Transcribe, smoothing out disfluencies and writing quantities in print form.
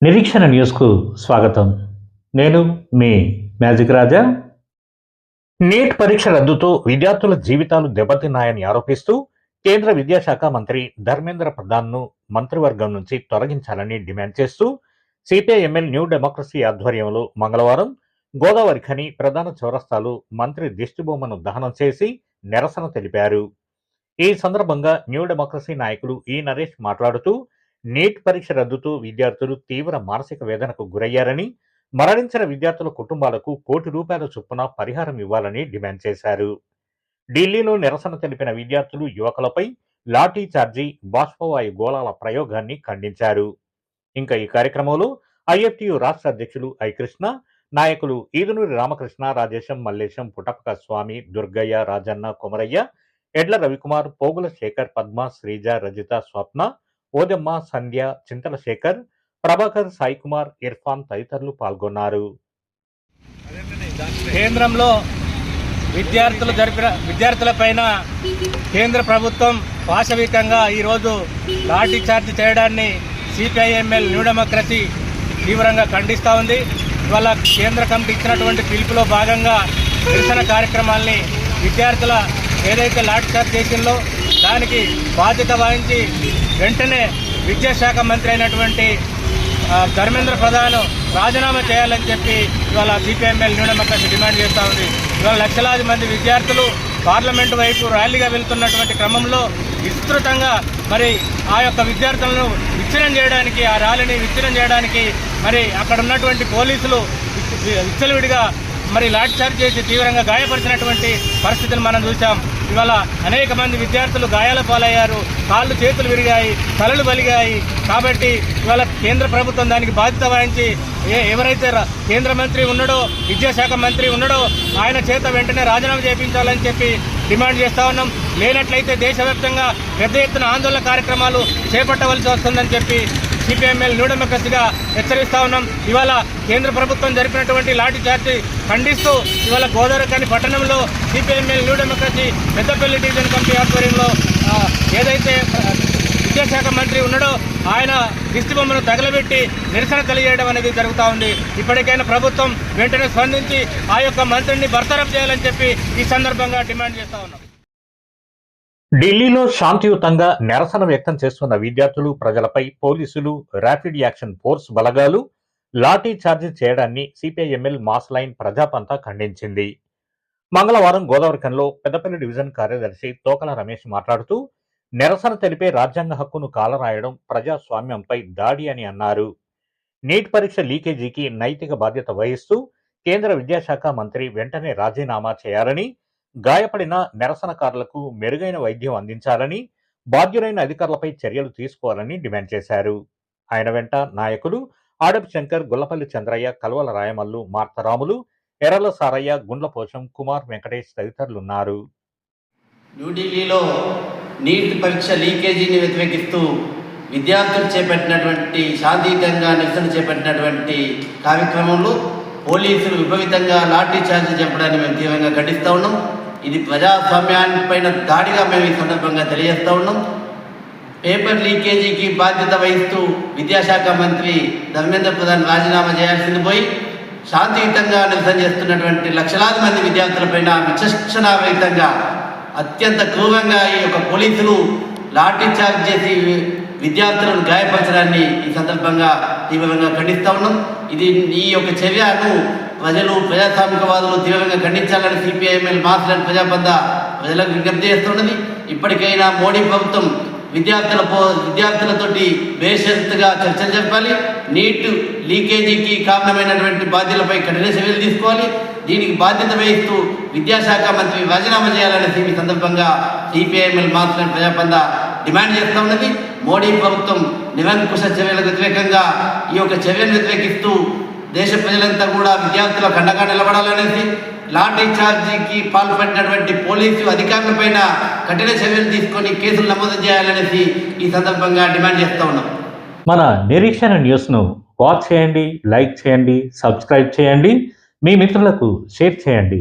నిరీక్షణ న్యూస్కు స్వాగతం. నేను మీ మ్యాజిక్ రాజా. నీట్ పరీక్ష రద్దుతో విద్యార్థుల జీవితాలు దెబ్బతిన్నాయని ఆరోపిస్తూ కేంద్ర విద్యాశాఖ మంత్రి ధర్మేంద్ర ప్రధాన్ను మంత్రివర్గం నుంచి తొలగించాలని డిమాండ్ చేస్తూ సిపిఐఎంఎల్ న్యూ డెమోక్రసీ ఆధ్వర్యంలో మంగళవారం గోదావరి ఖని ప్రధాన చౌరస్తాలో మంత్రి దిష్టిబొమ్మను దహనం చేసి నిరసన తెలిపారు. ఈ సందర్భంగా న్యూ డెమోక్రసీ నాయకుడు ఈ నరేష్ మాట్లాడుతూ నీట్ పరీక్ష రద్దుతో విద్యార్థులు తీవ్ర మానసిక వేదనకు గురయ్యారని, మరణించిన విద్యార్థుల కుటుంబాలకు ₹1,00,00,000 చొప్పున పరిహారం ఇవ్వాలని డిమాండ్ చేశారు. ఢిల్లీలో నిరసన తెలిపిన విద్యార్థులు యువకులపై లాఠీ చార్జీ, బాష్పవాయు గోళాల ప్రయోగాన్ని ఖండించారు. ఇంకా ఈ కార్యక్రమంలో ఐఎఫ్టియు రాష్ట్ర అధ్యక్షులు ఐ కృష్ణ, నాయకులు ఈదునూరి రామకృష్ణ, రాజేశం, మల్లేశం, పుటపక స్వామి, దుర్గయ్య, రాజన్న, కొమరయ్య, ఎడ్ల రవికుమార్, పోగుల శేఖర్, పద్మ, శ్రీజ, రజిత, స్వప్న, ఓదెమ్మ, సంధ్య, చింతల శేఖర్, ప్రభాకర్, సాయి కుమార్, ఇర్ఫాన్ తదితరులు పాల్గొన్నారు. కేంద్రంలో విద్యార్థులపైన కేంద్ర ప్రభుత్వం పాశవికంగా ఈరోజు లాఠీ చార్జ్ చేయడాన్ని సిపిఐఎంఎల్ న్యూ డెమోక్రసీ తీవ్రంగా ఖండిస్తూ ఉంది. ఇవాళ కేంద్ర కమిటీ ఇచ్చినటువంటి పిలుపులో భాగంగా నిరసన కార్యక్రమాల్ని విద్యార్థుల ఏదైతే లాఠీ చార్జ్ చేసిందో దానికి బాధ్యత వహించి వెంటనే విద్యాశాఖ మంత్రి అయినటువంటి ధర్మేంద్ర ప్రధాన్ రాజీనామా చేయాలని చెప్పి ఇవాళ సిపిఐఎంఎల్ న్యూ డెమోక్రసీ డిమాండ్ చేస్తూ ఉంది. ఇవాళ లక్షలాది మంది విద్యార్థులు పార్లమెంటు వైపు ర్యాలీగా వెళ్తున్నటువంటి క్రమంలో విస్తృతంగా మరి ఆ యొక్క విద్యార్థులను విచ్ఛిన్నం చేయడానికి, ఆ ర్యాలీని విచ్ఛిన్నం చేయడానికి మరి అక్కడ ఉన్నటువంటి పోలీసులు విచ్చలవిడిగా మరి లాఠీ చార్జ్ చేసి తీవ్రంగా గాయపరిచినటువంటి పరిస్థితిని మనం చూసాం. ఇవాళ అనేక మంది విద్యార్థులు గాయాల పాలయ్యారు, కాళ్ళు చేతులు విరిగాయి, తలలు బలిగాయి. కాబట్టి ఇవాళ కేంద్ర ప్రభుత్వం దానికి బాధ్యత వహించి ఎవరైతే కేంద్ర మంత్రి ఉన్నాడో, విద్యాశాఖ మంత్రి ఉన్నాడో ఆయన చేత వెంటనే రాజీనామా చేయించాలని చెప్పి డిమాండ్ చేస్తూ ఉన్నాం. లేనట్లయితే దేశవ్యాప్తంగా పెద్ద ఎత్తున ఆందోళన కార్యక్రమాలు చేపట్టవలసి వస్తుందని చెప్పి సిపిఐఎంఎల్ న్యూ డెమోక్రసీగా హెచ్చరిస్తూ ఉన్నాం. ఇవాళ కేంద్ర ప్రభుత్వం జరిపినటువంటి లాఠీ చార్జ్ ఖండిస్తూ ఇవాళ గోదావరి ఖని పట్టణంలో CPIML new democracy Peddapalli division committee ఆధ్వర్యంలో ఏదైతే విద్యాశాఖ మంత్రి ఉన్నాడో ఆయన దిష్టిబొమ్మను తగలబెట్టి నిరసన తెలియజేయడం అనేది జరుగుతూ ఉంది. ఇప్పటికైనా ప్రభుత్వం వెంటనే స్పందించి ఆ యొక్క మంత్రిని బర్తరఫ్ చేయాలని చెప్పి ఈ సందర్భంగా డిమాండ్ చేస్తూ ఉన్నాం. ఢిల్లీలో శాంతియుతంగా నిరసన వ్యక్తం చేస్తున్న విద్యార్థులు, ప్రజలపై పోలీసులు, ర్యాపిడ్ యాక్షన్ ఫోర్స్ బలగాలు లాఠీ చార్జీ చేయడాన్ని సిపిఐఎంఎల్ మాస్ లైన్ ప్రజాపంతా ఖండించింది. మంగళవారం గోదావరిఖనిలో పెద్దపల్లి డివిజన్ కార్యదర్శి తోకల రమేష్ మాట్లాడుతూ నిరసన తెలిపే రాజ్యాంగ హక్కును కాలరాయడం ప్రజాస్వామ్యంపై దాడి అని అన్నారు. నీట్ పరీక్ష లీకేజీకి నైతిక బాధ్యత వహిస్తూ కేంద్ర విద్యాశాఖ మంత్రి వెంటనే రాజీనామా చేయాలని, గాయపడిన నిరసనకారులకు మెరుగైన వైద్యం అందించాలని, బాధ్యులైన అధికారులపై చర్యలు తీసుకోవాలని డిమాండ్ చేశారు. ఆయన వెంట నాయకులు ఆడపు శంకర్, గుల్లపల్లి చంద్రయ్య, కల్వల రాయమల్లు, మార్తరాములు, ఎర్రల సారయ్య, గుండ్లపోషం, కుమార్ వెంకటేష్ తదితరులున్నారు. న్యూఢిల్లీలో నీట్ పరీక్ష లీకేజీని వ్యతిరేకిస్తూ విద్యార్థులు చేపట్టినటువంటి శాంతియుతంగా నిరసన చేపట్టినటువంటి కార్యక్రమంలో పోలీసులు విపరీతంగా లాఠీ చార్జ్ చెప్పడాన్ని మేము తీవ్రంగా ఖండిస్తూ ఉన్నాం. ఇది ప్రజాస్వామ్యానిపైన దాడిగా మేము ఈ సందర్భంగా తెలియజేస్తూ ఉన్నాం. పేపర్ లీకేజీకి బాధ్యత వహిస్తూ విద్యాశాఖ మంత్రి ధర్మేంద్ర ప్రధాన్ రాజీనామా చేయాల్సింది పోయి శాంతియుతంగా నిరసన చేస్తున్నటువంటి లక్షలాది మంది విద్యార్థులపైన విచక్షణారహితంగా అత్యంత క్రూరంగా ఈ యొక్క పోలీసులు లాఠీ చార్జ్ చేసి విద్యార్థులను గాయపరచడాన్ని ఈ సందర్భంగా తీవ్రంగా ఖండిస్తూ ఉన్నాం. ఈ యొక్క చర్యను ప్రజలు, ప్రజాస్వామికవాదులు తీవ్రంగా ఖండించాలని సిపిఐఎంఎల్ మాస్ లైన్ ప్రజాబంధ ప్రజలకు విజ్ఞప్తి చేస్తున్నది. ఇప్పటికైనా మోడీ ప్రభుత్వం విద్యార్థులతోటి బేషరతుగా చర్చలు జరపాలి. నీట్ లీకేజీకి కారణమైనటువంటి బాధ్యులపై కఠిన చర్యలు తీసుకోవాలి. దీనికి బాధ్యత వహిస్తూ విద్యాశాఖ మంత్రి రాజీనామా చేయాలని ఈ సందర్భంగా సిపిఐఎంఎల్ మాస్ లైన్ ప్రజాబంధ డిమాండ్ చేస్తూ ఉన్నది. మోడీ ప్రభుత్వం నిరంకుశ చర్యలకు వ్యతిరేకంగా ఈ యొక్క చర్యను వ్యతిరేకిస్తూ దేశ ప్రజలంతా కూడా విద్యార్థులకు అండగా నిలబడాలనేసి, లాఠీ చార్జీకి పాల్పడినటువంటి పోలీసు అధికారులపైన కఠిన చర్యలు తీసుకొని కేసులు నమోదు చేయాలనేసి ఈ సందర్భంగా డిమాండ్ చేస్తూ ఉన్నాం. మన నిరీక్షణ న్యూస్ను వాచ్ చేయండి, లైక్ చేయండి, సబ్స్క్రైబ్ చేయండి, మీ మిత్రులకు షేర్ చేయండి.